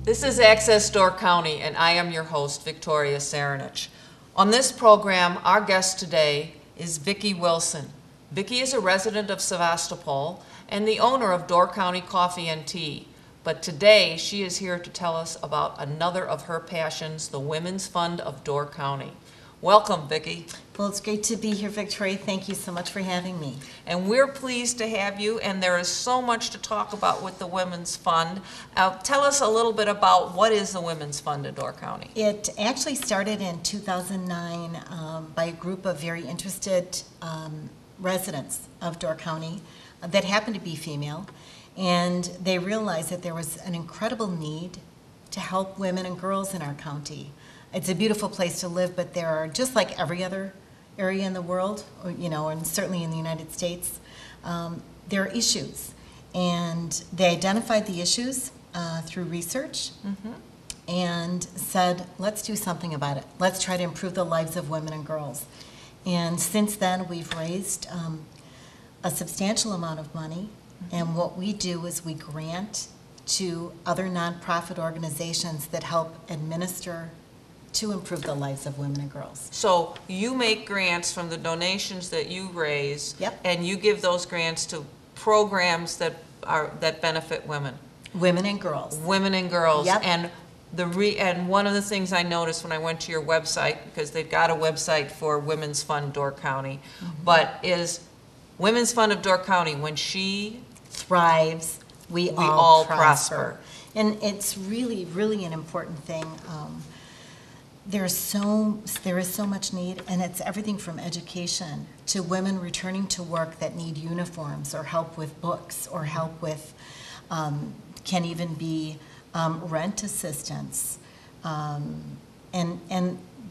This is Access Door County, and I am your host, Victoria Cerinich. On this program, our guest today is Vicki Wilson. Vicki is a resident of Sevastopol and the owner of Door County Coffee and Tea. But today, she is here to tell us about another of her passions, the Women's Fund of Door County. Welcome, Vicki. Well, it's great to be here, Victoria. Thank you so much for having me. And we're pleased to have you, and there is so much to talk about with the Women's Fund. Tell us a little bit about what is the Women's Fund of Door County. It actually started in 2009 by a group of very interested residents of Door County that happened to be female, and they realized that there was an incredible need to help women and girls in our county. It's a beautiful place to live, but there are, just like every other area in the world, and certainly in the United States, there are issues. And they identified the issues through research and said, let's do something about it. Let's try to improve the lives of women and girls. And since then, we've raised a substantial amount of money. And what we do is we grant to other nonprofit organizations that help administer to improve the lives of women and girls. So you make grants from the donations that you raise, Yep. and you give those grants to programs that benefit women. Women and girls. Women and girls. Yep. And and one of the things I noticed when I went to your website, because they've got a website for Women's Fund Door County, but is Women's Fund of Door County, when she thrives, we all prosper. And it's really, really an important thing. There is so much need, and it's everything from education to women returning to work that need uniforms or help with books or help with, can even be rent assistance. And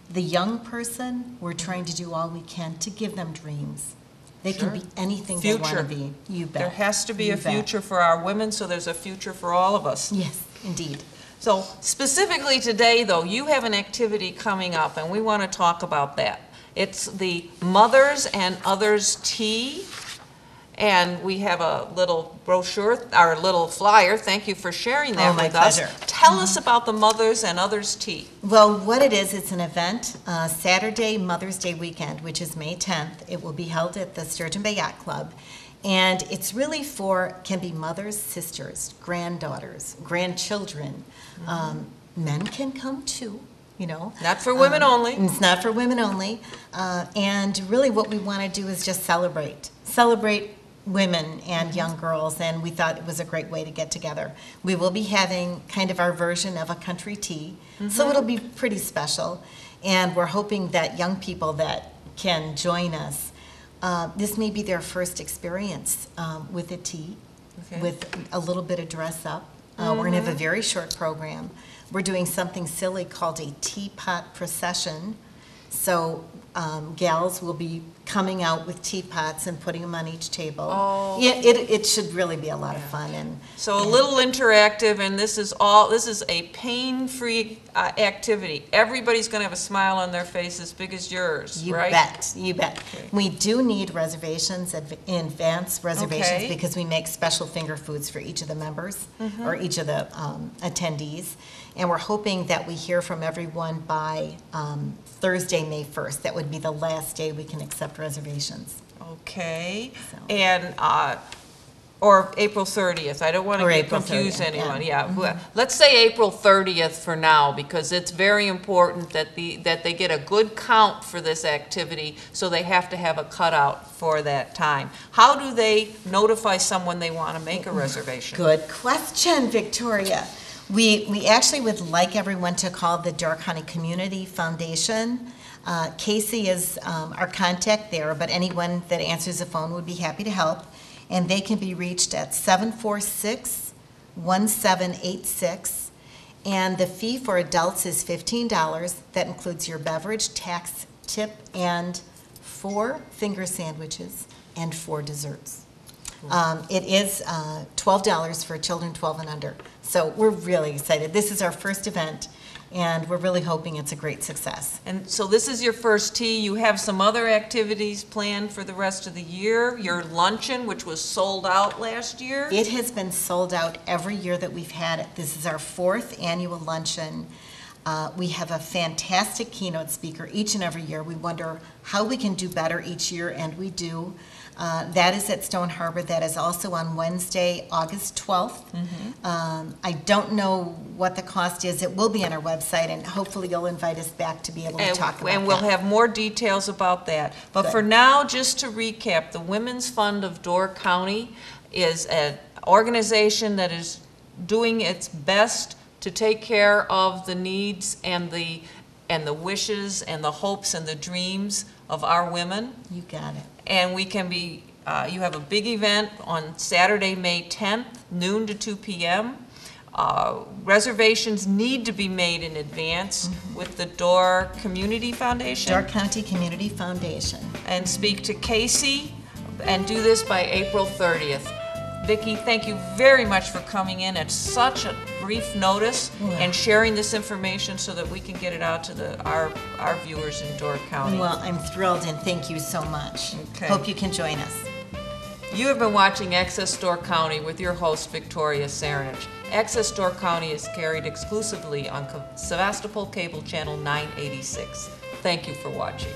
the young person, we're trying to do all we can to give them dreams. They can be anything they want to be. You bet. There has to be a future for our women, so there's a future for all of us. Yes, indeed. So specifically today, though, you have an activity coming up, and we want to talk about that. It's the Mothers and Others Tea, and we have a little brochure, our little flyer. Thank you for sharing that with us. My pleasure. Tell us about the Mothers and Others Tea. Well, what it is, it's an event, Saturday Mother's Day weekend, which is May 10th. It will be held at the Sturgeon Bay Yacht Club. And it's really can be mothers, sisters, granddaughters, grandchildren. Men can come too, Not for women only. It's not for women only. And really what we want to do is just celebrate women and young girls, and we thought it was a great way to get together. We will be having kind of our version of a country tea, so it'll be pretty special. And we're hoping that young people that can join us, this may be their first experience with a tea, with a little bit of dress up. We're going to have a very short program. We're doing something silly called a teapot procession. So gals will be coming out with teapots and putting them on each table. Oh. Yeah, it should really be a lot of fun. So a little interactive, and this is a pain-free activity. Everybody's going to have a smile on their face as big as yours, right? You bet. Okay. We do need reservations, in advance reservations, because we make special finger foods for each of the members or each of the attendees. And we're hoping that we hear from everyone by Thursday, May 1st. That would be the last day we can accept reservations. Okay. So. And, or April 30th. I don't want to confuse anyone. Yeah. Let's say April 30th for now, because it's very important that they get a good count for this activity, so they have to have a cutout for that time. How do they notify someone they want to make a reservation? Good question, Victoria. We actually would like everyone to call the Door County Community Foundation. Casey is our contact there, but anyone that answers the phone would be happy to help. And they can be reached at 746-1786. And the fee for adults is $15. That includes your beverage, tax, tip, and 4 finger sandwiches and 4 desserts. It is $12 for children 12 and under. So we're really excited. This is our first event, and we're really hoping it's a great success. And so this is your first tea. You have some other activities planned for the rest of the year. Your luncheon, which was sold out last year. It has been sold out every year that we've had it. This is our 4th annual luncheon. We have a fantastic keynote speaker each and every year. We wonder how we can do better each year, and we do. That is at Stone Harbor. That is also on Wednesday, August 12th. I don't know what the cost is. It will be on our website, and hopefully you'll invite us back to be able to talk about that. And we'll have more details about that. But Good. for now, just to recap, the Women's Fund of Door County is an organization that is doing its best to take care of the needs and the wishes and the hopes and the dreams of our women. You got it. And we can be, you have a big event on Saturday, May 10th, noon to 2 p.m. Reservations need to be made in advance with the Door Community Foundation. Door County Community Foundation. And speak to Casey and do this by April 30th. Vicki, thank you very much for coming in at such a brief notice and sharing this information so that we can get it out to our viewers in Door County. Well, I'm thrilled, and thank you so much. Okay. Hope you can join us. You have been watching Access Door County with your host, Victoria Cerinich. Access Door County is carried exclusively on Sevastopol Cable Channel 986. Thank you for watching.